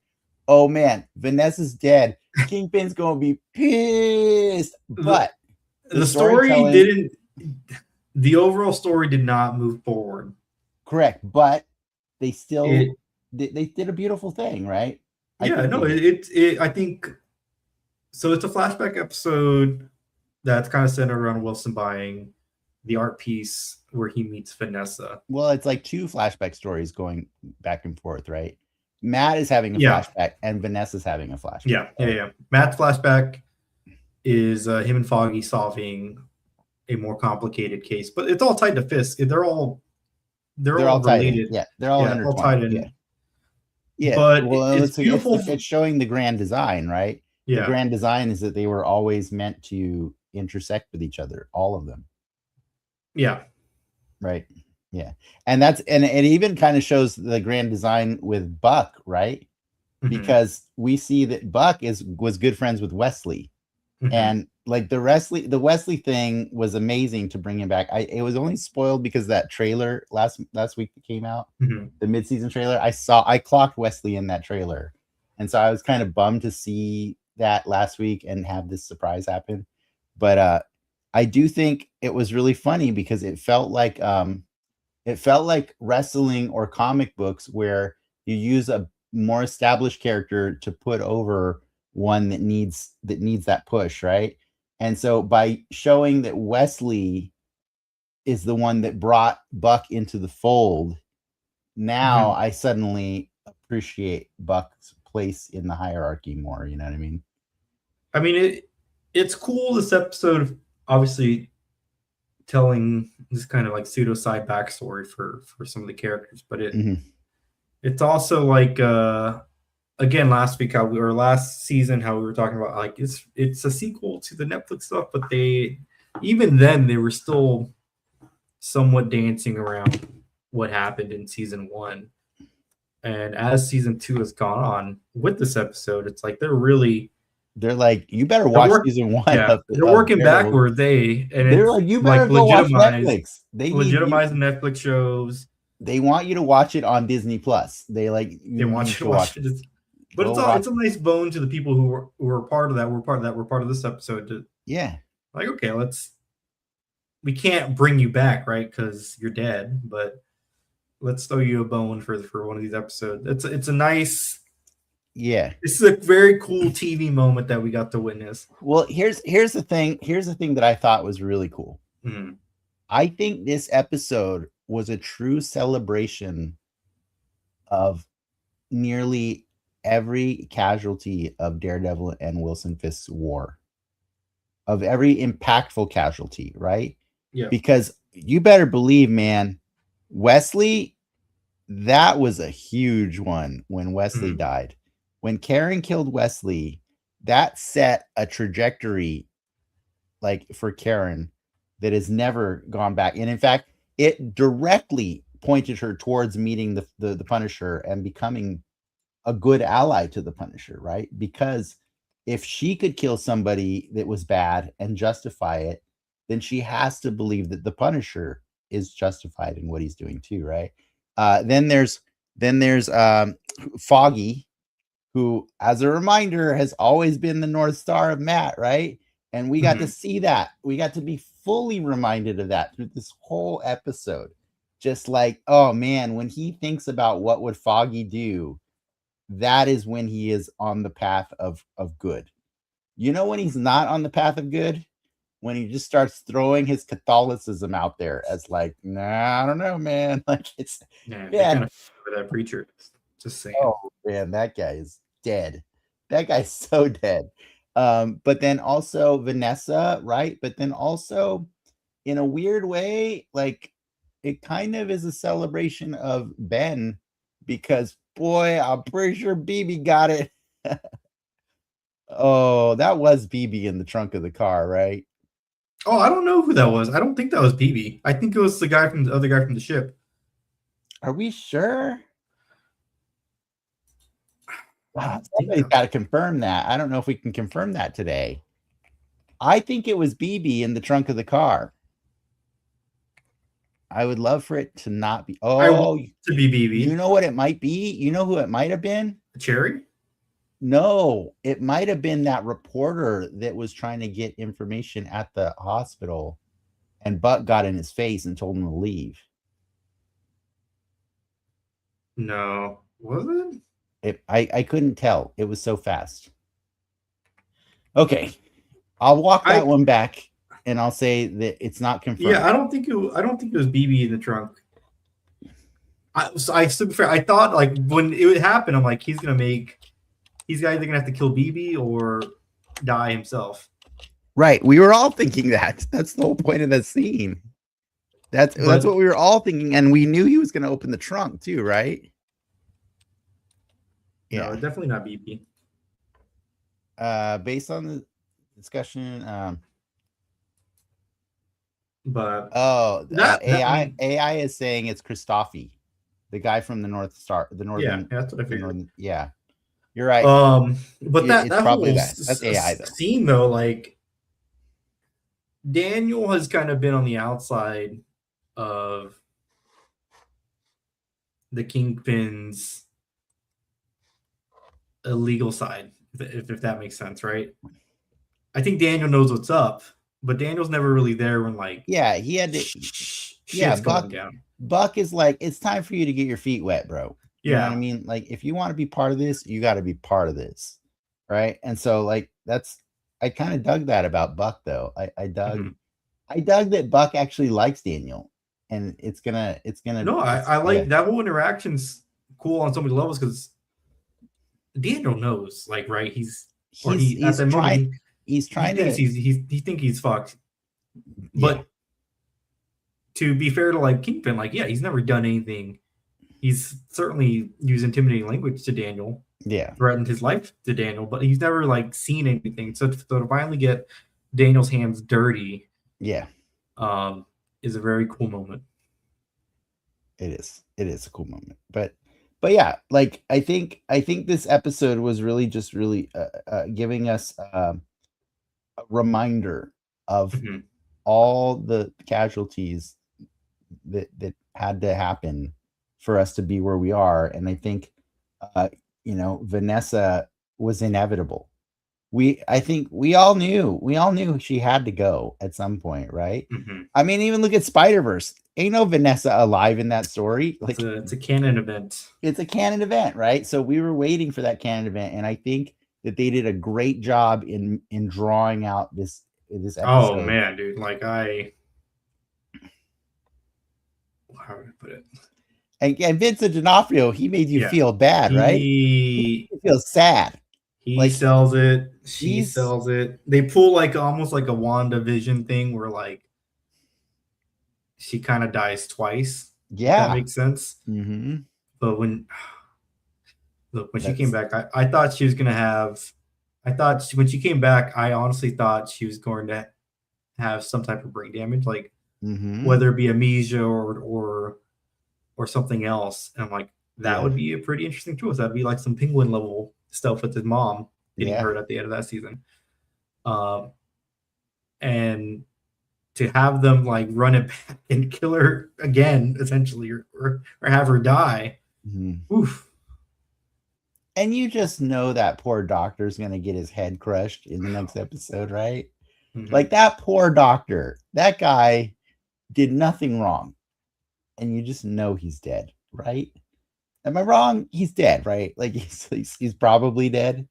oh man, Vanessa's dead. Kingpin's gonna be pissed. But the overall story did not move forward. Correct. But they still they did a beautiful thing, right? I think so. It's a flashback episode that's kind of centered around Wilson buying the art piece where he meets Vanessa. Well, it's like two flashback stories going back and forth, right? Matt is having a flashback and Vanessa's having a flashback. Yeah. Matt's flashback is him and Foggy solving a more complicated case, but it's all tied to Fisk. They're all related. Yeah, they're all intertwined. All tied in. Yeah. But well, it's beautiful. It's showing the grand design, right? Yeah. The grand design is that they were always meant to intersect with each other, all of them. Yeah. Right. Yeah. And it even kind of shows the grand design with Buck, right? Mm-hmm. Because we see that Buck was good friends with Wesley. Mm-hmm. And like the Wesley thing was amazing to bring him back. It was only spoiled because that trailer last week that came out, the mid-season trailer. I clocked Wesley in that trailer, and so I was kind of bummed to see that last week and have this surprise happen. But I do think it was really funny because it felt like wrestling or comic books where you use a more established character to put over one that needs that push, right? And so by showing that Wesley is the one that brought Buck into the fold, now I suddenly appreciate Buck's place in the hierarchy more. You know what I mean? I mean, it's cool, this episode, obviously telling this kind of like pseudo side backstory for some of the characters, but it's also like again, last season, how we were talking about like it's a sequel to the Netflix stuff, but even then they were still somewhat dancing around what happened in season 1. And as season 2 has gone on with this episode, it's like they're like, you better watch season 1. Yeah, they're working backwards. They're like, you better go watch Netflix. They legitimize Netflix shows. They want you to watch it on Disney Plus. They want you to watch it. But it's a nice bone to the people who were part of that. We're part of this episode. Like, okay, we can't bring you back, right? Because you're dead. But let's throw you a bone for one of these episodes. It's a nice. Yeah, this is a very cool TV moment that we got to witness. Well, here's the thing. Here's the thing that I thought was really cool. I think this episode was a true celebration of nearly every casualty of Daredevil and Wilson Fisk's war, of every impactful casualty, right? Yeah. Because you better believe, man, Wesley, that was a huge one when Wesley died. When Karen killed Wesley, that set a trajectory like for Karen that has never gone back. And in fact, it directly pointed her towards meeting the Punisher and becoming a good ally to the Punisher, right? Because if she could kill somebody that was bad and justify it, then she has to believe that the Punisher is justified in what he's doing too, right? Then there's Foggy, who, as a reminder, has always been the North Star of Matt, right? And we got to see that. We got to be fully reminded of that through this whole episode. Just like, oh man, when he thinks about what would Foggy do, that is when he is on the path of good. You know when he's not on the path of good? When he just starts throwing his Catholicism out there as like, nah, I don't know, man. Like it's kind of for that preacher. Just saying. Oh man, that guy is dead. That guy's so dead. But then also Vanessa, right? But then also in a weird way, like it kind of is a celebration of Ben because boy, I'm pretty sure BB got it. Oh, that was BB in the trunk of the car, right? Oh, I don't know who that was. I don't think that was BB. I think it was the other guy from the ship. Are we sure? Somebody's got to confirm that. I don't know if we can confirm that today. I think it was BB in the trunk of the car. I would love for it to not be. Oh, I want it to be BB. You know what it might be? You know who it might have been? Cherry? No, it might have been that reporter that was trying to get information at the hospital, and Buck got in his face and told him to leave. No, was it? I couldn't tell. It was so fast. Okay. I'll walk that one back, and I'll say that it's not confirmed. Yeah, I don't think it was BB in the trunk. I thought like when it would happen, I'm like, he's either gonna have to kill BB or die himself. Right. We were all thinking that. That's the whole point of that scene. That's what we were all thinking, and we knew he was going to open the trunk too, right? Yeah, no, definitely not BB. Based on the discussion, but AI is saying it's Christophe, the guy from the North Star, the northern. Yeah, that's what I figured. Yeah, you're right. But that probably whole that's AI though. Scene though, like Daniel has kind of been on the outside of the Kingpin's illegal side, if that makes sense, right? I think Daniel knows what's up, but Daniel's never really there when like he had to. Shit's going down. Buck is like, it's time for you to get your feet wet, bro. You know what I mean? Like, if you want to be part of this, you got to be part of this, right? And so, like, I kind of dug that about Buck, though. I dug that Buck actually likes Daniel, and it's gonna. No, I like that whole interaction's cool on so many levels because Daniel knows, like, right? He thinks he's fucked, but to be fair to like Kingpin, like, yeah, he's never done anything. He's certainly used intimidating language to Daniel. Yeah, threatened his life to Daniel, but he's never like seen anything. So to finally get Daniel's hands dirty, is a very cool moment. It is a cool moment, but yeah, like I think this episode was really just giving us a reminder of all the casualties that had to happen for us to be where we are. And I think Vanessa was inevitable. I think we all knew she had to go at some point, right? I mean, even look at Spider-Verse. Ain't no Vanessa alive in that story. Like, it's a canon event. It's a canon event, right? So we were waiting for that canon event, and I think that they did a great job in drawing out this episode. Oh man, dude! Like how would I put it? And Vincent D'Onofrio, he made you feel bad, right? He feels sad. He sells it. She sells it. They pull like almost like a WandaVision thing where like she kind of dies twice. Yeah, that makes sense. But when she came back, I thought she was gonna have. When she came back, I honestly thought she was going to have some type of brain damage, like whether it be amnesia or something else. And I'm like, that would be a pretty interesting choice. That'd be like some Penguin level stuff with his mom getting hurt at the end of that season. And to have them like run it back and kill her again, essentially, or have her die. Oof. And you just know that poor doctor's going to get his head crushed in the next episode, right? Like that poor doctor, that guy did nothing wrong. And you just know he's dead, right? Am I wrong? He's dead, right? Like he's probably dead.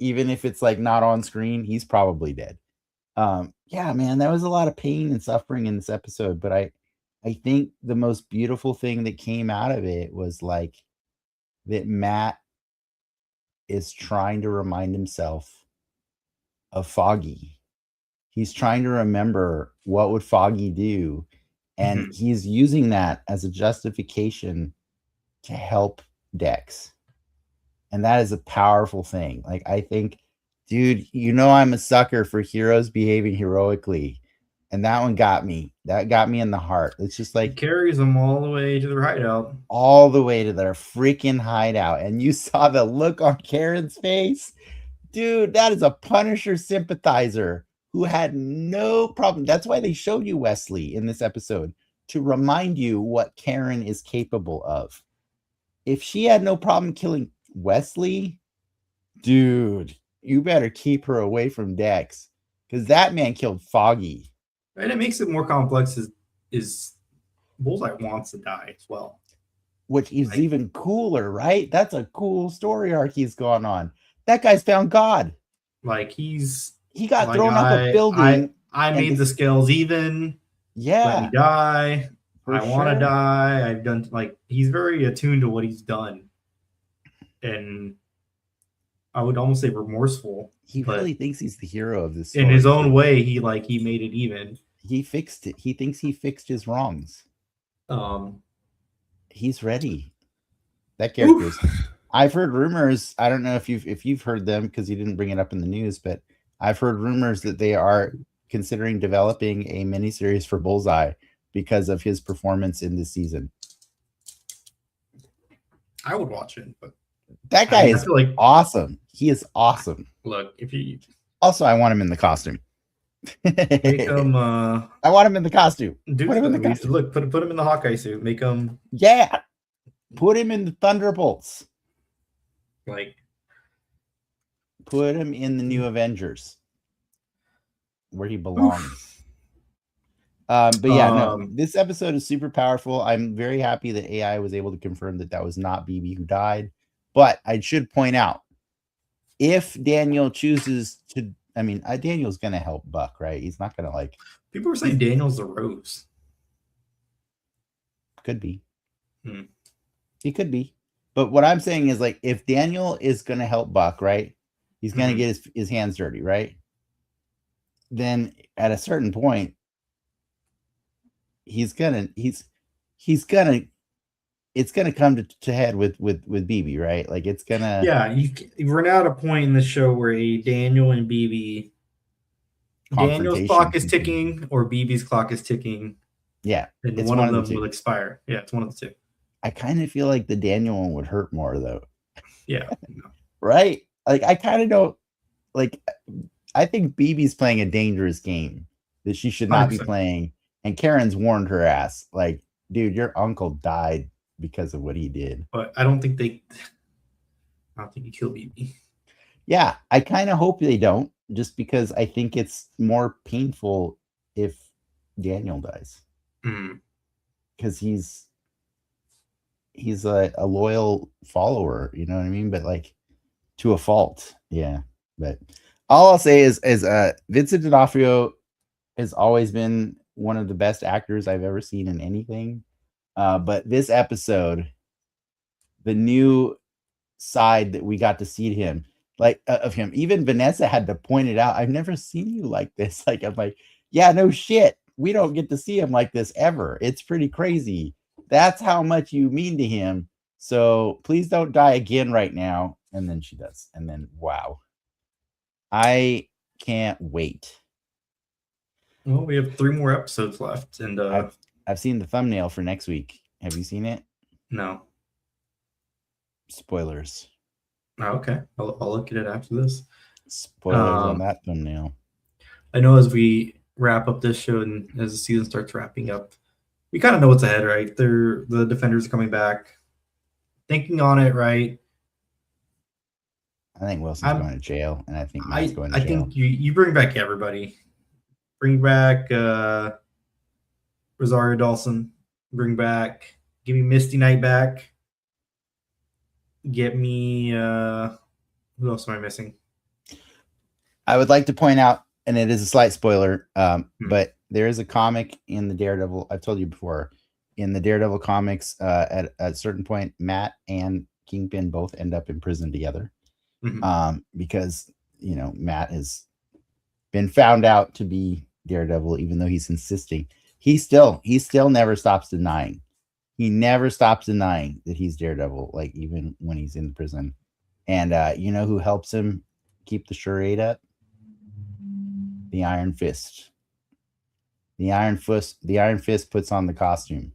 Even if it's like not on screen, he's probably dead. Yeah, man, there was a lot of pain and suffering in this episode, but I think the most beautiful thing that came out of it was like that Matt is trying to remind himself of Foggy. He's trying to remember what would Foggy do, and he's using that as a justification to help Dex. And that is a powerful thing. Like, I think, dude, I'm a sucker for heroes behaving heroically. And that one got me. That got me in the heart. It's just like, it carries them all the way to their hideout. All the way to their freaking hideout. And you saw the look on Karen's face. Dude, that is a Punisher sympathizer who had no problem. That's why they showed you Wesley in this episode, to remind you what Karen is capable of. If she had no problem killing Wesley, dude, you better keep her away from Dex, because that man killed Foggy. And it makes it more complex is Bullseye wants to die as well. Which is even cooler, right? That's a cool story arc he's gone on. That guy's found God. Like, he's He got like thrown up a building. I made the scales even. Yeah. Let me die. For I want to sure. die. I've done like he's very attuned to what he's done, and I would almost say remorseful. He really thinks he's the hero of this story. In his own way, he made it even. He fixed it. He thinks he fixed his wrongs. He's ready. That character's. I've heard rumors. I don't know if you've heard them because you didn't bring it up in the news, but I've heard rumors that they are considering developing a miniseries for Bullseye because of his performance in this season. I would watch it, but that guy is awesome. He is awesome. Look, if you also, I want him in the costume. Make him. I want him in the costume. Put him in the Hawkeye suit. Make him. Yeah, put him in the Thunderbolts. Like, put him in the new Avengers, where he belongs. But yeah, no, this episode is super powerful. I'm very happy that AI was able to confirm that was not BB who died. But I should point out, if Daniel chooses to, I mean, Daniel's going to help Buck, right? He's not going to like. People are saying Daniel's the Rose. Could be. He could be. But what I'm saying is, like, if Daniel is going to help Buck, right? He's going to get his hands dirty, right? Then at a certain point, it's gonna come to head with BB, right? Like it's gonna. Yeah, we're now at a point in the show where Daniel and BB, Daniel's clock is ticking or BB's clock is ticking. Yeah, and one of them will expire. Yeah, it's one of the two. I kind of feel like the Daniel one would hurt more though. Yeah. Right? Like I kind of don't like. I think BB's playing a dangerous game that she should not 100%. Be playing. And Karen's warned her ass, like, dude, your uncle died because of what he did. But I don't think he killed BB. Yeah, I kind of hope they don't, just because I think it's more painful if Daniel dies. Because he's a loyal follower, you know what I mean? But like to a fault. Yeah. But all I'll say is Vincent D'Onofrio has always been one of the best actors I've ever seen in anything. But this episode, the new side that we got to see him, of him, even Vanessa had to point it out. I've never seen you like this. Like, I'm like, yeah, no shit. We don't get to see him like this ever. It's pretty crazy. That's how much you mean to him. So please don't die again right now. And then she does. And then, wow. I can't wait. Well, we have 3 more episodes left, and I've seen the thumbnail for next week. Have you seen it? No. Spoilers. Oh, okay, I'll look at it after this. Spoilers on that thumbnail. I know as we wrap up this show and as the season starts wrapping up, we kind of know what's ahead, right? The Defenders are coming back. Thinking on it, right? I think Wilson's going to jail, and I think Matt's going to jail. I think you bring back everybody. Bring back Rosario Dawson. Give me Misty Knight back. Get me who else am I missing? I would like to point out, and it is a slight spoiler, but there is a comic in the Daredevil. I've told you before, in the Daredevil comics, at a certain point, Matt and Kingpin both end up in prison together. Because Matt has been found out to be Daredevil, even though he's insisting. He still never stops denying. He never stops denying that he's Daredevil, like even when he's in prison. And you know who helps him keep the charade up? The Iron Fist. The Iron Fist puts on the costume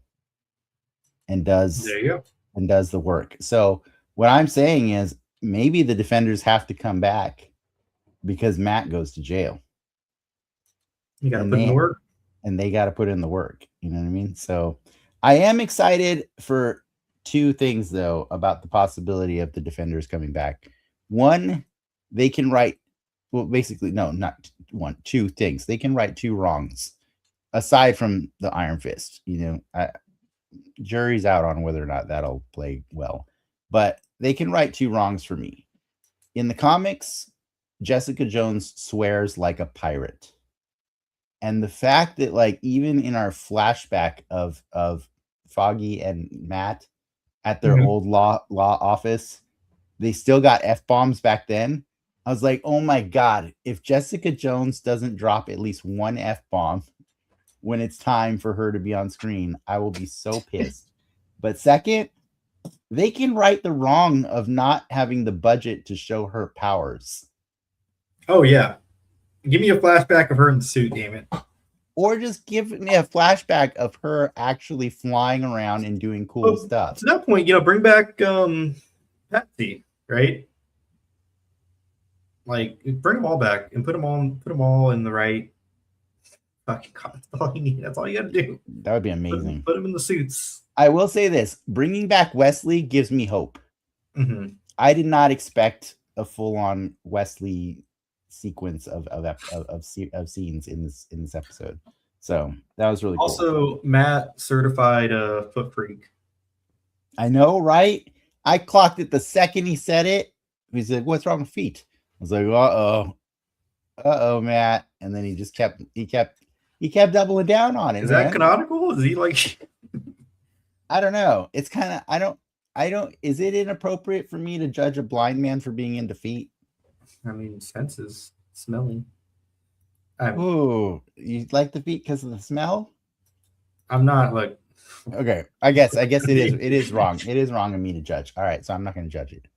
and does the work. So what I'm saying is maybe the Defenders have to come back because Matt goes to jail. You got to put in the work. And they got to put in the work. You know what I mean? So I am excited for 2 things, though, about the possibility of the Defenders coming back. One, they can right. Well, basically, no, not one. 2 things. They can right 2 wrongs, aside from the Iron Fist. Jury's out on whether or not that'll play well. But they can right 2 wrongs for me. In the comics, Jessica Jones swears like a pirate. And the fact that, like, even in our flashback of Foggy and Matt at their old law office, they still got F-bombs back then. I was like, oh my God, if Jessica Jones doesn't drop at least one F-bomb when it's time for her to be on screen, I will be so pissed. But second, they can right the wrong of not having the budget to show her powers. Oh, yeah. Give me a flashback of her in the suit, damn it. Or just give me a flashback of her actually flying around and doing cool stuff. To that point, bring back Patsy, right? Like, bring them all back and put them all in the right. Fucking God, that's all you need. That's all you got to do. That would be amazing. Put them in the suits. I will say this: bringing back Wesley gives me hope. Mm-hmm. I did not expect a full-on Wesley sequence of scenes in this episode, so that was really cool. Also, Matt certified a foot freak. I know, right? I clocked it the second he said it. He said, "What's wrong with feet?" I was like, "Uh oh, Matt." And then he kept doubling down on it. Is that canonical? Is he like? I don't know. It's kind of I don't. Is it inappropriate for me to judge a blind man for being into feet? I mean, senses, smelling. Ooh, you like the feet because of the smell? I'm not like. Okay, I guess it is. It is wrong. It is wrong of me to judge. All right, so I'm not going to judge it.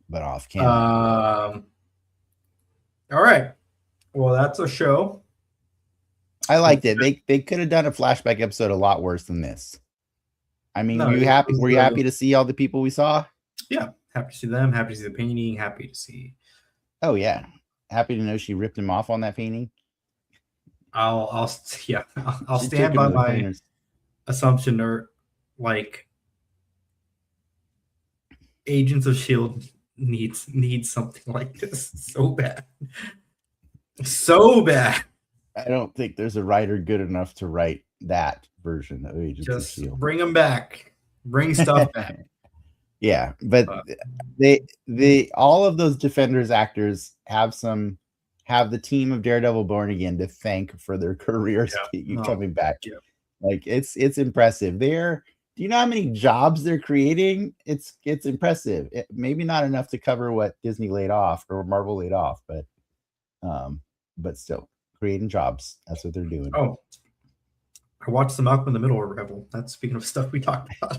But off camera. All right. Well, that's a show. I liked it. They could have done a flashback episode a lot worse than this. I mean, were you happy to see all the people we saw? Yeah, happy to see them. Happy to see the painting. Happy to see. Oh yeah, happy to know she ripped him off on that painting. I'll stand by my assumption, or like Agents of S.H.I.E.L.D. needs something like this so bad. So bad. I don't think there's a writer good enough to write that version of Agents of S.H.I.E.L.D. Bring them back. Bring stuff back. Yeah, but they all of those Defenders actors have the team of Daredevil Born Again to thank for their careers coming back. Yeah. Like it's impressive. Do you know how many jobs they're creating? It's impressive. Maybe not enough to cover what Disney laid off or Marvel laid off, but still creating jobs. That's what they're doing. Oh, I watched the Malcolm in the Middle Rebel. That's speaking of stuff we talked about.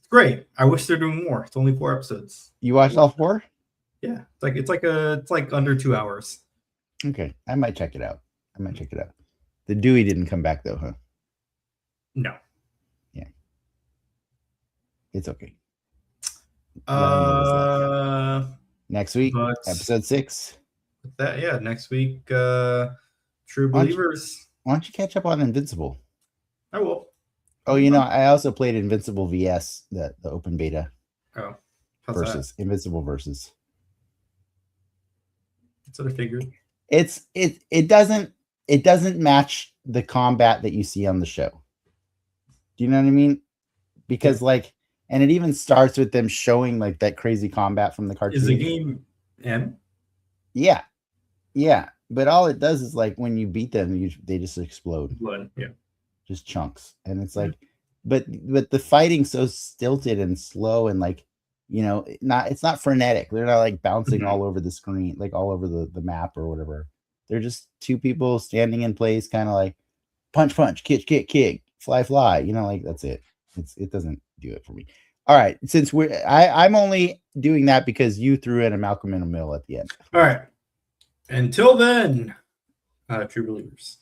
It's great. I wish they're doing more. It's only 4 episodes. You watched all 4? Yeah, it's like under 2 hours. Okay, I might check it out. The Dewey didn't come back though, huh? No. Yeah. It's okay. Next week, episode 6. Next week, True Believers. Why don't you catch up on Invincible? I will. Oh, I also played Invincible VS, the open beta. Oh, versus that? Invincible versus. That's what I figured. It doesn't match the combat that you see on the show. Do you know what I mean? Because and it even starts with them showing like that crazy combat from the cartoon. Is the game M? Yeah. But all it does is like when you beat them, they just explode. Blood, yeah. Just chunks. And it's like, but the fighting's so stilted and slow and like, it's not frenetic. They're not like bouncing all over the screen, like all over the map or whatever. They're just 2 people standing in place, kind of like punch, kick, fly, like that's it. It doesn't do it for me. All right. Since I'm only doing that because you threw in a Malcolm in the Middle at the end. All right. Until then, True Believers.